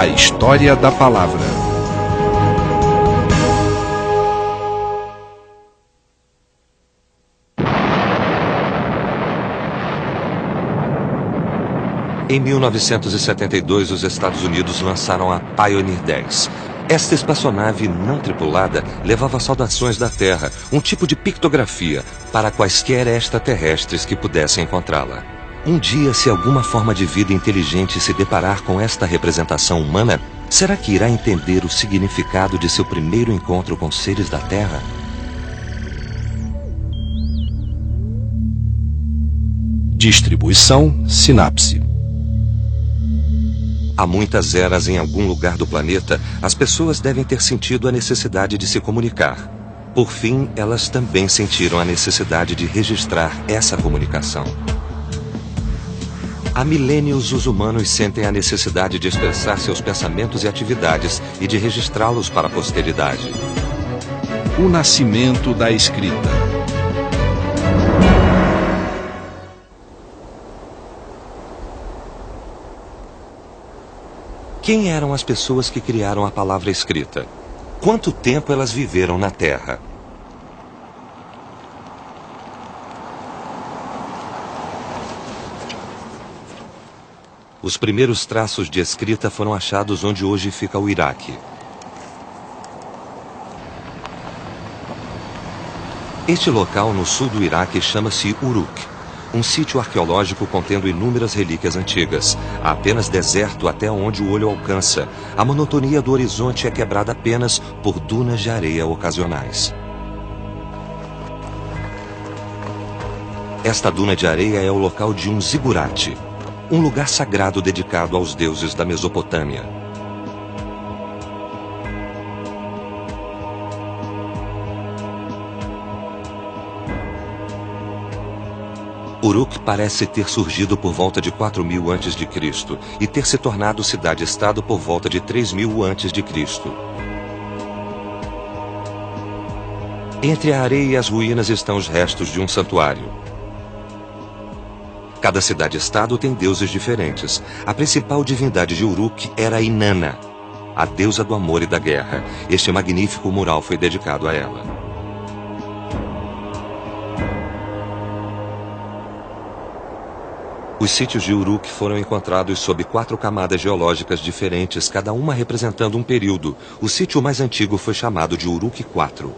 A história da palavra. Em 1972, os Estados Unidos lançaram a Pioneer 10. Esta espaçonave não tripulada levava saudações da Terra, um tipo de pictografia, para quaisquer extraterrestres que pudessem encontrá-la. Um dia, se alguma forma de vida inteligente se deparar com esta representação humana, será que irá entender o significado de seu primeiro encontro com seres da Terra? Distribuição Sinapse. Há muitas eras em algum lugar do planeta, as pessoas devem ter sentido a necessidade de se comunicar. Por fim, elas também sentiram a necessidade de registrar essa comunicação. Há milênios, os humanos sentem a necessidade de expressar seus pensamentos e atividades e de registrá-los para a posteridade. O nascimento da escrita. Quem eram as pessoas que criaram a palavra escrita? Quanto tempo elas viveram na Terra? Os primeiros traços de escrita foram achados onde hoje fica o Iraque. Este local no sul do Iraque chama-se Uruk, um sítio arqueológico contendo inúmeras relíquias antigas. Há apenas deserto até onde o olho alcança. A monotonia do horizonte é quebrada apenas por dunas de areia ocasionais. Esta duna de areia é o local de um zigurate, um lugar sagrado dedicado aos deuses da Mesopotâmia. Uruk parece ter surgido por volta de 4.000 a.C. e ter se tornado cidade-estado por volta de 3.000 a.C. Entre a areia e as ruínas estão os restos de um santuário. Cada cidade-estado tem deuses diferentes. A principal divindade de Uruk era Inanna, a deusa do amor e da guerra. Este magnífico mural foi dedicado a ela. Os sítios de Uruk foram encontrados sob 4 camadas geológicas diferentes, cada uma representando um período. O sítio mais antigo foi chamado de Uruk IV.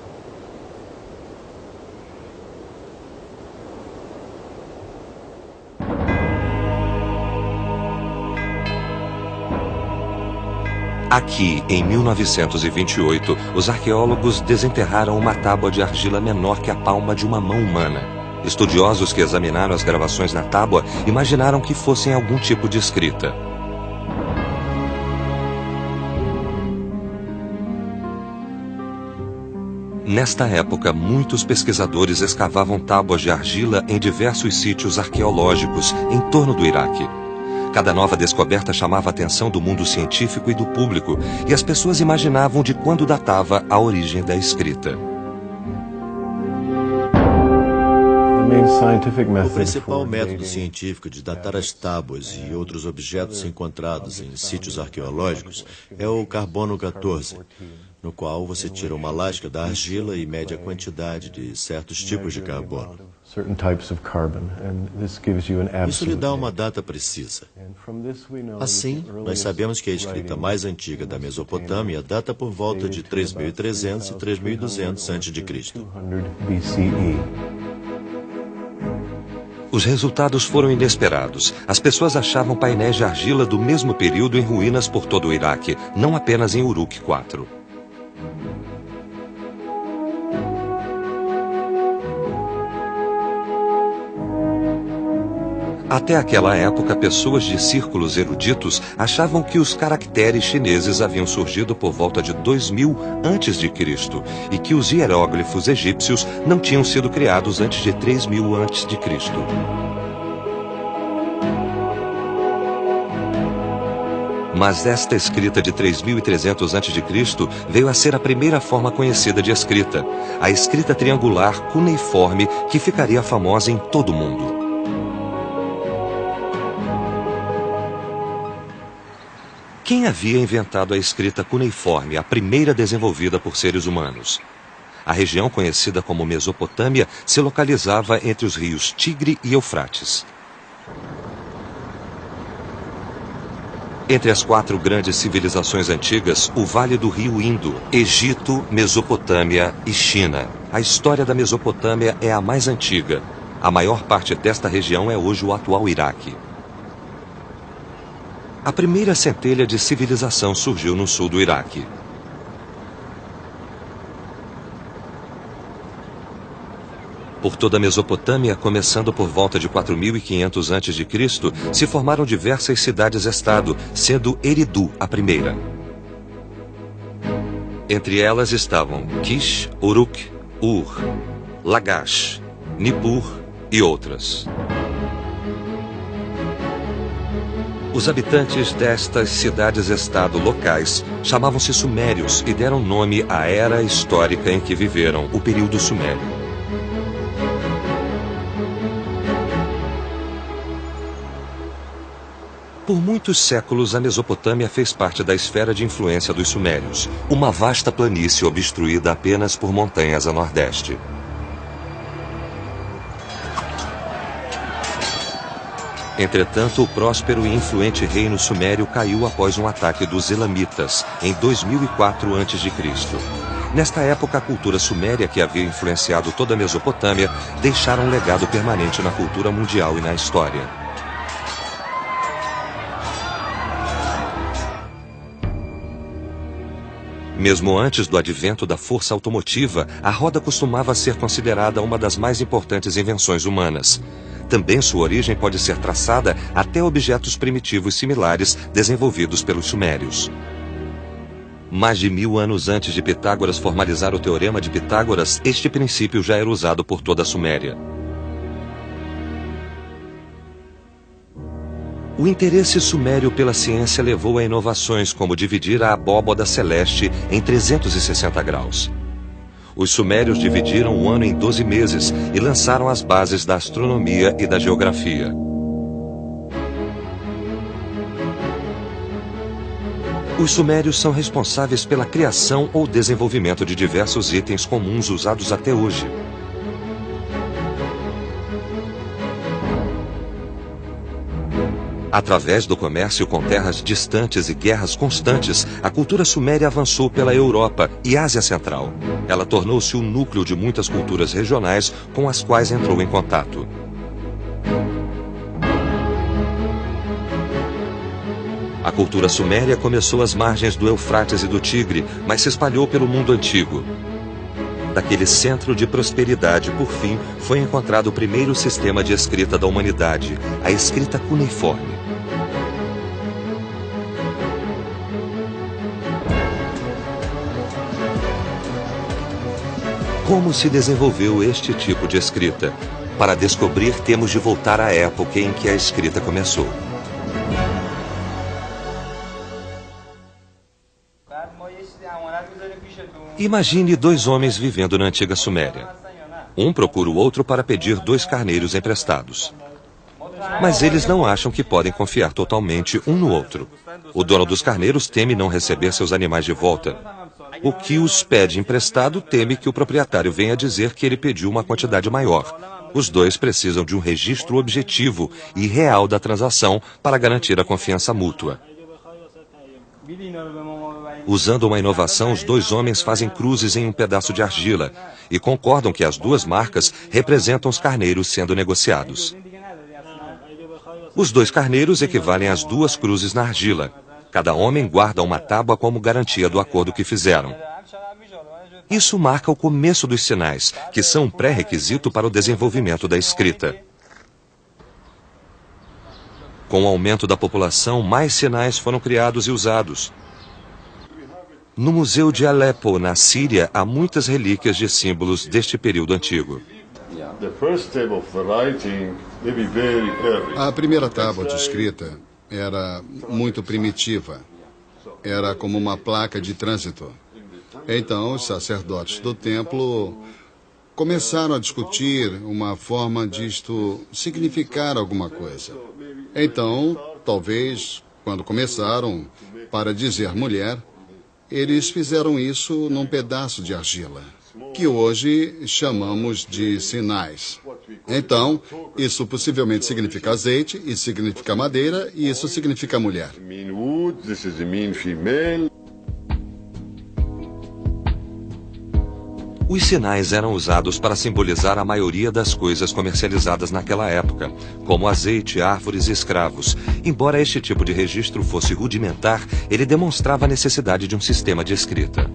Aqui, em 1928, os arqueólogos desenterraram uma tábua de argila menor que a palma de uma mão humana. Estudiosos que examinaram as gravações na tábua imaginaram que fossem algum tipo de escrita. Nesta época, muitos pesquisadores escavavam tábuas de argila em diversos sítios arqueológicos em torno do Iraque. Cada nova descoberta chamava a atenção do mundo científico e do público, e as pessoas imaginavam de quando datava a origem da escrita. O principal método científico de datar as tábuas e outros objetos encontrados em sítios arqueológicos é o carbono 14, no qual você tira uma lasca da argila e mede a quantidade de certos tipos de carbono. Isso lhe dá uma data precisa. Assim, nós sabemos que a escrita mais antiga da Mesopotâmia data por volta de 3.300 e 3.200 a.C. Os resultados foram inesperados. As pessoas achavam painéis de argila do mesmo período em ruínas por todo o Iraque, não apenas em Uruk IV. Até aquela época, pessoas de círculos eruditos achavam que os caracteres chineses haviam surgido por volta de 2000 a.C. e que os hieróglifos egípcios não tinham sido criados antes de 3000 a.C. Mas esta escrita de 3.300 a.C. veio a ser a primeira forma conhecida de escrita, a escrita triangular cuneiforme que ficaria famosa em todo o mundo. Quem havia inventado a escrita cuneiforme, a primeira desenvolvida por seres humanos? A região conhecida como Mesopotâmia se localizava entre os rios Tigre e Eufrates. Entre as 4 grandes civilizações antigas, o Vale do Rio Indo, Egito, Mesopotâmia e China. A história da Mesopotâmia é a mais antiga. A maior parte desta região é hoje o atual Iraque. A primeira centelha de civilização surgiu no sul do Iraque. Por toda a Mesopotâmia, começando por volta de 4.500 a.C., se formaram diversas cidades-estado, sendo Eridu a primeira. Entre elas estavam Kish, Uruk, Ur, Lagash, Nippur e outras. Os habitantes destas cidades-estado locais chamavam-se sumérios e deram nome à era histórica em que viveram, o período sumério. Por muitos séculos, a Mesopotâmia fez parte da esfera de influência dos sumérios, uma vasta planície obstruída apenas por montanhas a nordeste. Entretanto, o próspero e influente reino sumério caiu após um ataque dos Elamitas, em 2004 a.C. Nesta época, a cultura suméria, que havia influenciado toda a Mesopotâmia, deixara um legado permanente na cultura mundial e na história. Mesmo antes do advento da força automotiva, a roda costumava ser considerada uma das mais importantes invenções humanas. Também sua origem pode ser traçada até objetos primitivos similares desenvolvidos pelos sumérios. Mais de 1000 anos antes de Pitágoras formalizar o Teorema de Pitágoras, este princípio já era usado por toda a Suméria. O interesse sumério pela ciência levou a inovações como dividir a abóbada celeste em 360 graus. Os sumérios dividiram o ano em 12 meses e lançaram as bases da astronomia e da geografia. Os sumérios são responsáveis pela criação ou desenvolvimento de diversos itens comuns usados até hoje. Através do comércio com terras distantes e guerras constantes, a cultura suméria avançou pela Europa e Ásia Central. Ela tornou-se o núcleo de muitas culturas regionais com as quais entrou em contato. A cultura suméria começou às margens do Eufrates e do Tigre, mas se espalhou pelo mundo antigo. Daquele centro de prosperidade, por fim, foi encontrado o primeiro sistema de escrita da humanidade, a escrita cuneiforme. Como se desenvolveu este tipo de escrita? Para descobrir, temos de voltar à época em que a escrita começou. Imagine 2 homens vivendo na antiga Suméria. Um procura o outro para pedir 2 carneiros emprestados. Mas eles não acham que podem confiar totalmente um no outro. O dono dos carneiros teme não receber seus animais de volta. O que os pede emprestado teme que o proprietário venha dizer que ele pediu uma quantidade maior. Os 2 precisam de um registro objetivo e real da transação para garantir a confiança mútua. Usando uma inovação, os 2 homens fazem cruzes em um pedaço de argila e concordam que as 2 marcas representam os carneiros sendo negociados. Os 2 carneiros equivalem às 2 cruzes na argila. Cada homem guarda uma tábua como garantia do acordo que fizeram. Isso marca o começo dos sinais, que são um pré-requisito para o desenvolvimento da escrita. Com o aumento da população, mais sinais foram criados e usados. No Museu de Alepo, na Síria, há muitas relíquias de símbolos deste período antigo. A primeira tábua de escrita era muito primitiva. Era como uma placa de trânsito. Então, os sacerdotes do templo começaram a discutir uma forma disto significar alguma coisa. Então, talvez, quando começaram, para dizer mulher, eles fizeram isso num pedaço de argila, que hoje chamamos de sinais. Então, isso possivelmente significa azeite, isso significa madeira, e isso significa mulher. Os sinais eram usados para simbolizar a maioria das coisas comercializadas naquela época, como azeite, árvores e escravos. Embora este tipo de registro fosse rudimentar, ele demonstrava a necessidade de um sistema de escrita.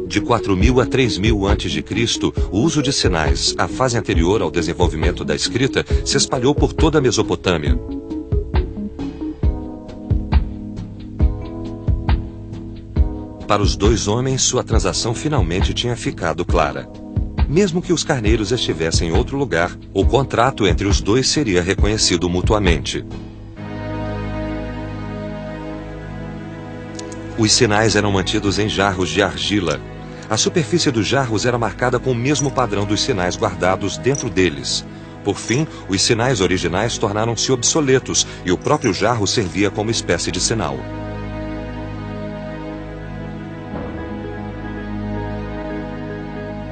De 4.000 a 3.000 a.C., o uso de sinais, a fase anterior ao desenvolvimento da escrita, se espalhou por toda a Mesopotâmia. Para os dois homens, sua transação finalmente tinha ficado clara. Mesmo que os carneiros estivessem em outro lugar, o contrato entre os dois seria reconhecido mutuamente. Os sinais eram mantidos em jarros de argila. A superfície dos jarros era marcada com o mesmo padrão dos sinais guardados dentro deles. Por fim, os sinais originais tornaram-se obsoletos e o próprio jarro servia como espécie de sinal.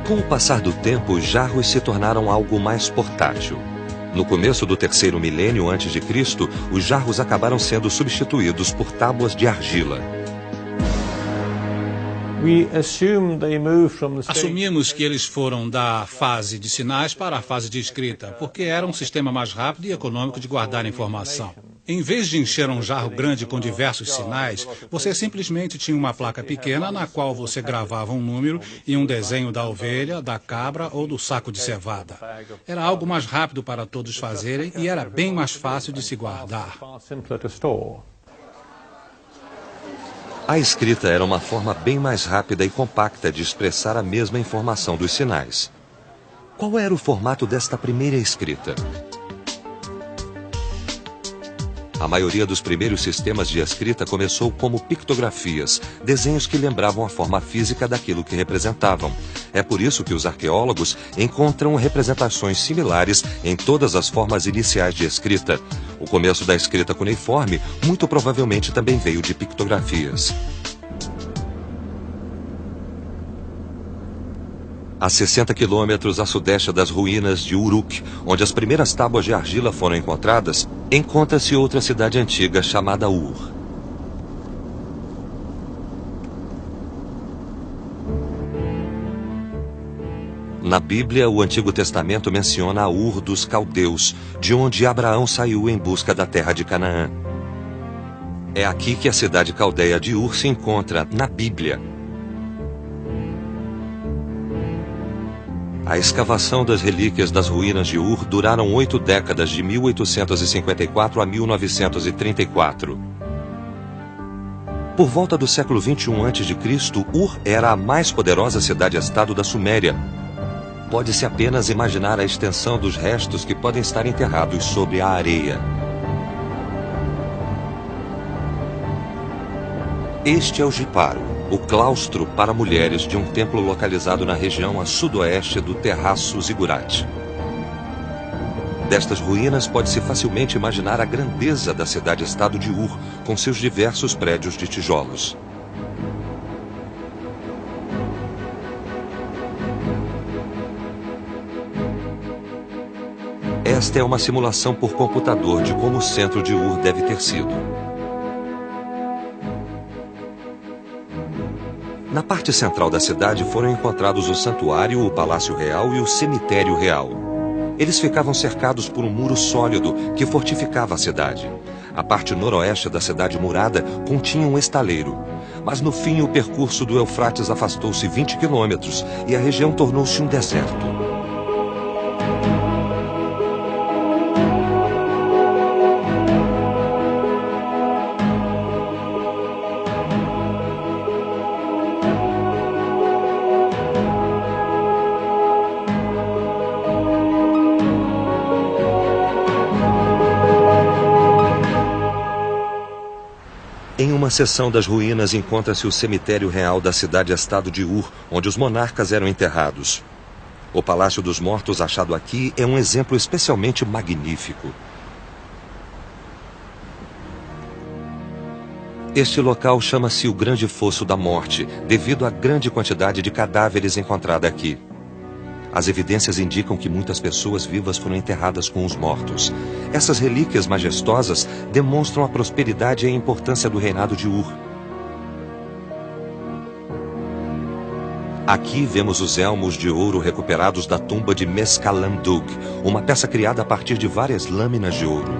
Com o passar do tempo, os jarros se tornaram algo mais portátil. No começo do terceiro milênio antes de Cristo, os jarros acabaram sendo substituídos por tábuas de argila. Assumimos que eles foram da fase de sinais para a fase de escrita, porque era um sistema mais rápido e econômico de guardar informação. Em vez de encher um jarro grande com diversos sinais, você simplesmente tinha uma placa pequena na qual você gravava um número e um desenho da ovelha, da cabra ou do saco de cevada. Era algo mais rápido para todos fazerem e era bem mais fácil de se guardar. A escrita era uma forma bem mais rápida e compacta de expressar a mesma informação dos sinais. Qual era o formato desta primeira escrita? A maioria dos primeiros sistemas de escrita começou como pictografias, desenhos que lembravam a forma física daquilo que representavam. É por isso que os arqueólogos encontram representações similares em todas as formas iniciais de escrita. O começo da escrita cuneiforme muito provavelmente também veio de pictografias. A 60 quilômetros a sudeste das ruínas de Uruk, onde as primeiras tábuas de argila foram encontradas, encontra-se outra cidade antiga chamada Ur. Na Bíblia, o Antigo Testamento menciona a Ur dos Caldeus, de onde Abraão saiu em busca da terra de Canaã. É aqui que a cidade caldeia de Ur se encontra, na Bíblia. A escavação das relíquias das ruínas de Ur duraram 8 décadas, de 1854 a 1934. Por volta do século 21 a.C., Ur era a mais poderosa cidade-estado da Suméria. Pode-se apenas imaginar a extensão dos restos que podem estar enterrados sobre a areia. Este é o Jiparo, o claustro para mulheres de um templo localizado na região a sudoeste do Terraço Zigurate. Destas ruínas pode-se facilmente imaginar a grandeza da cidade-estado de Ur, com seus diversos prédios de tijolos. Esta é uma simulação por computador de como o centro de Ur deve ter sido. Na parte central da cidade foram encontrados o santuário, o palácio real e o cemitério real. Eles ficavam cercados por um muro sólido que fortificava a cidade. A parte noroeste da cidade murada continha um estaleiro. Mas no fim o percurso do Eufrates afastou-se 20 quilômetros e a região tornou-se um deserto. Em uma seção das ruínas encontra-se o cemitério real da cidade-estado de Ur, onde os monarcas eram enterrados. O Palácio dos Mortos achado aqui é um exemplo especialmente magnífico. Este local chama-se o Grande Fosso da Morte, devido à grande quantidade de cadáveres encontrada aqui. As evidências indicam que muitas pessoas vivas foram enterradas com os mortos. Essas relíquias majestosas demonstram a prosperidade e a importância do reinado de Ur. Aqui vemos os elmos de ouro recuperados da tumba de Mescalandug, uma peça criada a partir de várias lâminas de ouro.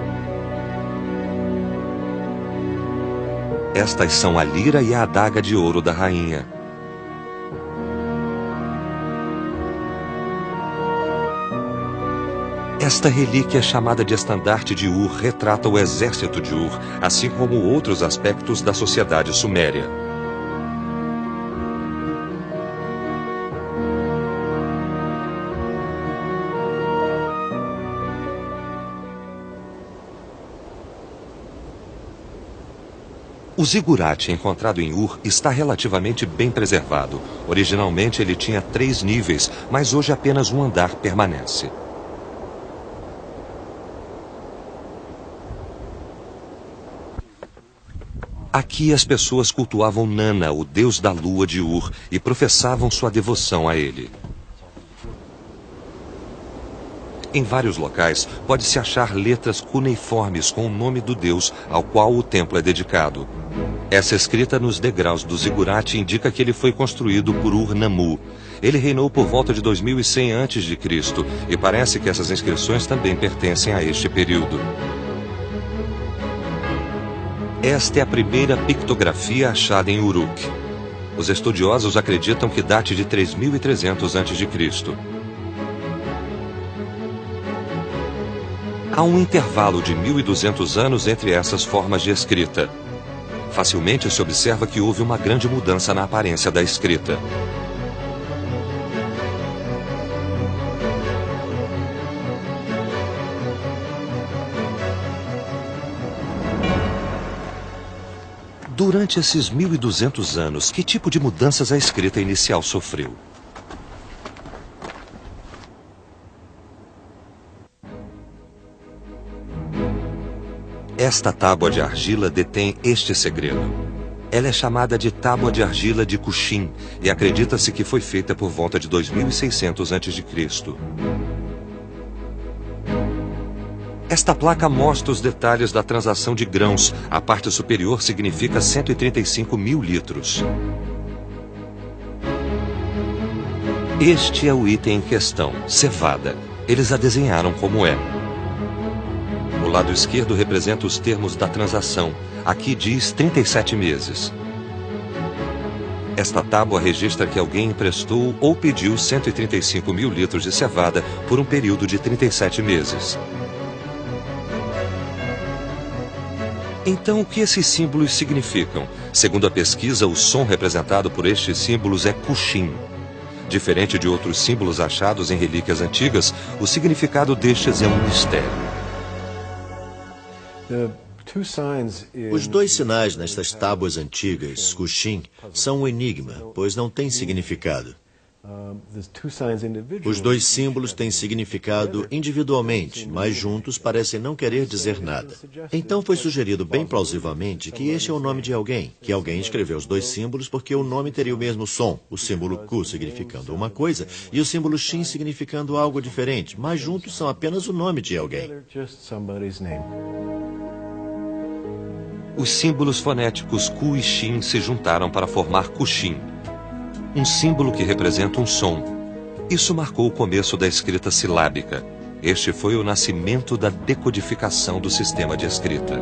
Estas são a lira e a adaga de ouro da rainha. Esta relíquia chamada de estandarte de Ur retrata o exército de Ur, assim como outros aspectos da sociedade suméria. O zigurate encontrado em Ur está relativamente bem preservado. Originalmente ele tinha 3 níveis, mas hoje apenas um andar permanece. Aqui as pessoas cultuavam Nana, o deus da lua de Ur, e professavam sua devoção a ele. Em vários locais, pode-se achar letras cuneiformes com o nome do deus ao qual o templo é dedicado. Essa escrita nos degraus do zigurate indica que ele foi construído por Ur-Nammu. Ele reinou por volta de 2100 a.C. e parece que essas inscrições também pertencem a este período. Esta é a primeira pictografia achada em Uruk. Os estudiosos acreditam que date de 3300 a.C. Há um intervalo de 1200 anos entre essas formas de escrita. Facilmente se observa que houve uma grande mudança na aparência da escrita. Durante esses 1200 anos, que tipo de mudanças a escrita inicial sofreu? Esta tábua de argila detém este segredo. Ela é chamada de Tábua de Argila de Cushin e acredita-se que foi feita por volta de 2600 a.C. Esta placa mostra os detalhes da transação de grãos. A parte superior significa 135 mil litros. Este é o item em questão, cevada. Eles a desenharam como é. O lado esquerdo representa os termos da transação. Aqui diz 37 meses. Esta tábua registra que alguém emprestou ou pediu 135 mil litros de cevada por um período de 37 meses. Então, o que esses símbolos significam? Segundo a pesquisa, o som representado por estes símbolos é Cushin. Diferente de outros símbolos achados em relíquias antigas, o significado destes é um mistério. Os 2 sinais nestas tábuas antigas, Cushin, são um enigma, pois não têm significado. Os 2 símbolos têm significado individualmente, mas juntos parecem não querer dizer nada. Então foi sugerido bem plausivelmente que este é o nome de alguém, que alguém escreveu os 2 símbolos porque o nome teria o mesmo som, o símbolo Ku significando uma coisa e o símbolo Shin significando algo diferente, mas juntos são apenas o nome de alguém. Os símbolos fonéticos Ku e Shin se juntaram para formar Cushin, um símbolo que representa um som. Isso marcou o começo da escrita silábica. Este foi o nascimento da decodificação do sistema de escrita.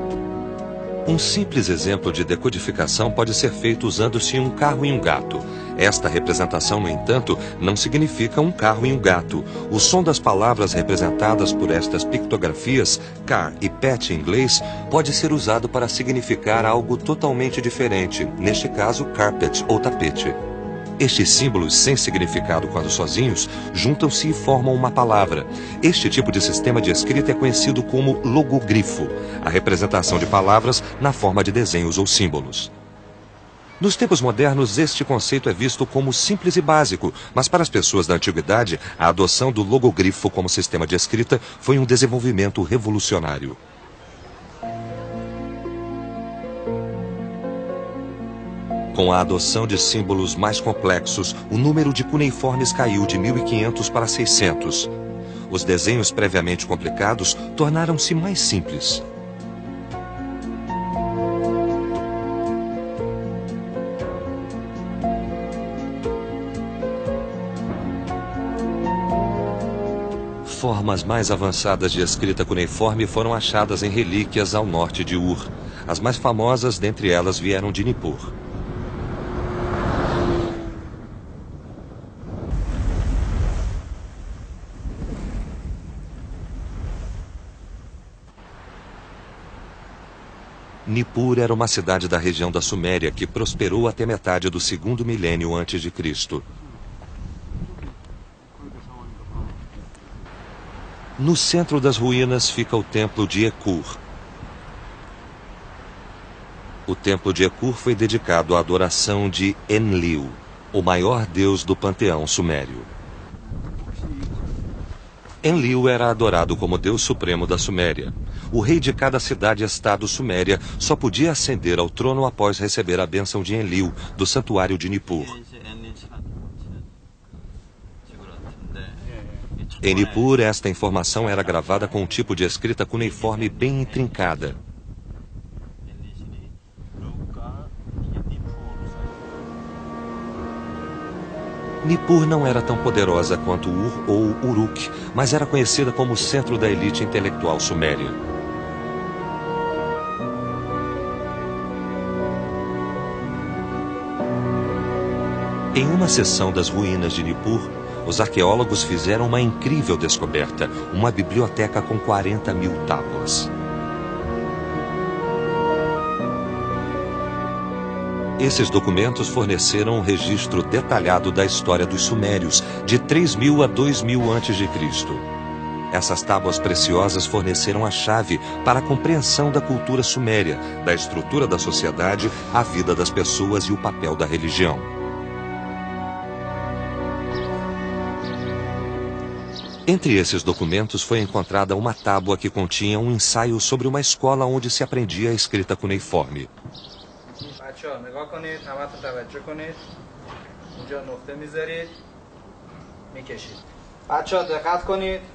Um simples exemplo de decodificação pode ser feito usando-se um carro e um gato. Esta representação, no entanto, não significa um carro e um gato. O som das palavras representadas por estas pictografias, car e pet em inglês, pode ser usado para significar algo totalmente diferente, neste caso carpet ou tapete. Estes símbolos sem significado quando sozinhos juntam-se e formam uma palavra. Este tipo de sistema de escrita é conhecido como logogrifo, a representação de palavras na forma de desenhos ou símbolos. Nos tempos modernos, este conceito é visto como simples e básico, mas para as pessoas da antiguidade, a adoção do logogrifo como sistema de escrita foi um desenvolvimento revolucionário. Com a adoção de símbolos mais complexos, o número de cuneiformes caiu de 1.500 para 600. Os desenhos previamente complicados tornaram-se mais simples. Formas mais avançadas de escrita cuneiforme foram achadas em relíquias ao norte de Ur. As mais famosas dentre elas vieram de Nippur. Nippur era uma cidade da região da Suméria que prosperou até metade do segundo milênio antes de Cristo. No centro das ruínas fica o templo de Ekur. O templo de Ekur foi dedicado à adoração de Enlil, o maior deus do panteão sumério. Enlil era adorado como deus supremo da Suméria. O rei de cada cidade-estado suméria só podia ascender ao trono após receber a bênção de Enlil, do santuário de Nippur. Em Nippur, esta informação era gravada com um tipo de escrita cuneiforme bem intrincada. Nippur não era tão poderosa quanto Ur ou Uruk, mas era conhecida como o centro da elite intelectual suméria. Em uma seção das ruínas de Nippur, os arqueólogos fizeram uma incrível descoberta, uma biblioteca com 40.000 tábuas. Esses documentos forneceram um registro detalhado da história dos sumérios, de 3.000 a 2.000 a.C. Essas tábuas preciosas forneceram a chave para a compreensão da cultura suméria, da estrutura da sociedade, a vida das pessoas e o papel da religião. Entre esses documentos foi encontrada uma tábua que continha um ensaio sobre uma escola onde se aprendia a escrita cuneiforme.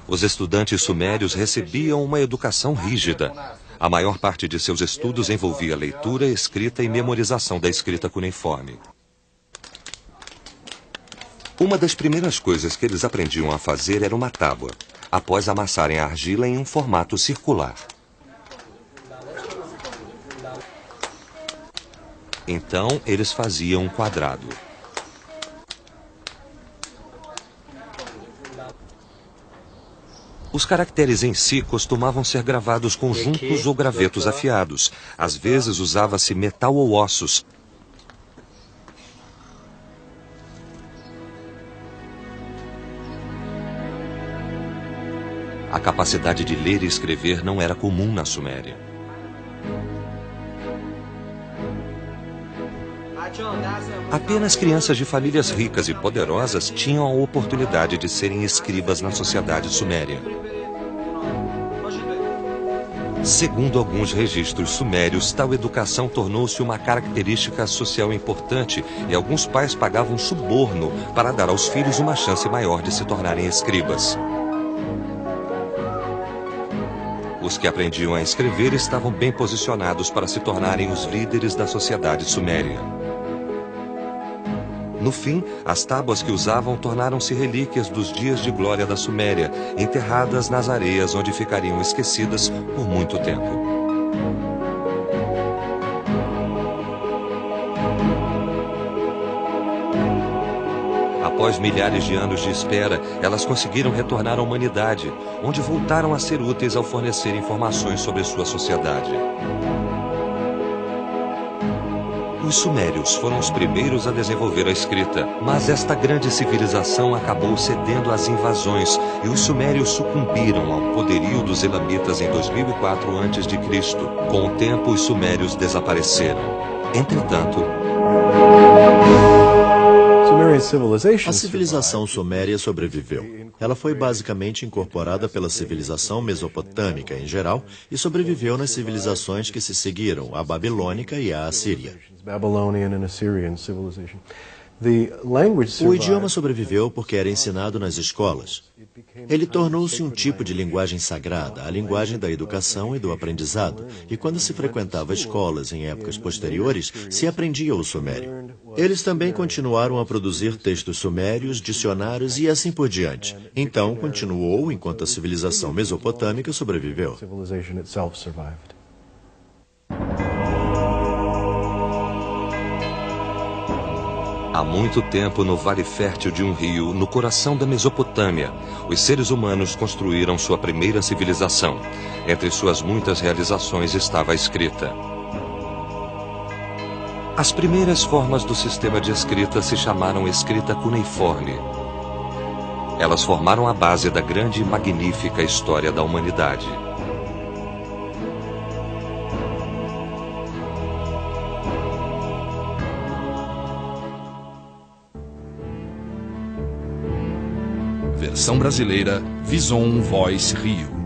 Os estudantes sumérios recebiam uma educação rígida. A maior parte de seus estudos envolvia leitura, escrita e memorização da escrita cuneiforme. Uma das primeiras coisas que eles aprendiam a fazer era uma tábua, após amassarem a argila em um formato circular. Então, eles faziam um quadrado. Os caracteres em si costumavam ser gravados com juncos ou gravetos afiados. Às vezes usava-se metal ou ossos. A capacidade de ler e escrever não era comum na Suméria. Apenas crianças de famílias ricas e poderosas tinham a oportunidade de serem escribas na sociedade suméria. Segundo alguns registros sumérios, tal educação tornou-se uma característica social importante e alguns pais pagavam suborno para dar aos filhos uma chance maior de se tornarem escribas. Os que aprendiam a escrever estavam bem posicionados para se tornarem os líderes da sociedade suméria. No fim, as tábuas que usavam tornaram-se relíquias dos dias de glória da Suméria, enterradas nas areias onde ficariam esquecidas por muito tempo. Após milhares de anos de espera, elas conseguiram retornar à humanidade, onde voltaram a ser úteis ao fornecer informações sobre sua sociedade. Os sumérios foram os primeiros a desenvolver a escrita, mas esta grande civilização acabou cedendo às invasões e os sumérios sucumbiram ao poderio dos elamitas em 2004 a.C. Com o tempo, os sumérios desapareceram. Entretanto, A civilização suméria sobreviveu. Ela foi basicamente incorporada pela civilização mesopotâmica em geral e sobreviveu nas civilizações que se seguiram, a babilônica e a assíria. O idioma sobreviveu porque era ensinado nas escolas. Ele tornou-se um tipo de linguagem sagrada, a linguagem da educação e do aprendizado, e quando se frequentava escolas em épocas posteriores, se aprendia o sumério. Eles também continuaram a produzir textos sumérios, dicionários e assim por diante. Então, continuou enquanto a civilização mesopotâmica sobreviveu. Há muito tempo, no vale fértil de um rio, no coração da Mesopotâmia, os seres humanos construíram sua primeira civilização. Entre suas muitas realizações estava a escrita. As primeiras formas do sistema de escrita se chamaram escrita cuneiforme. Elas formaram a base da grande e magnífica história da humanidade. Versão brasileira, Vison Voice Rio.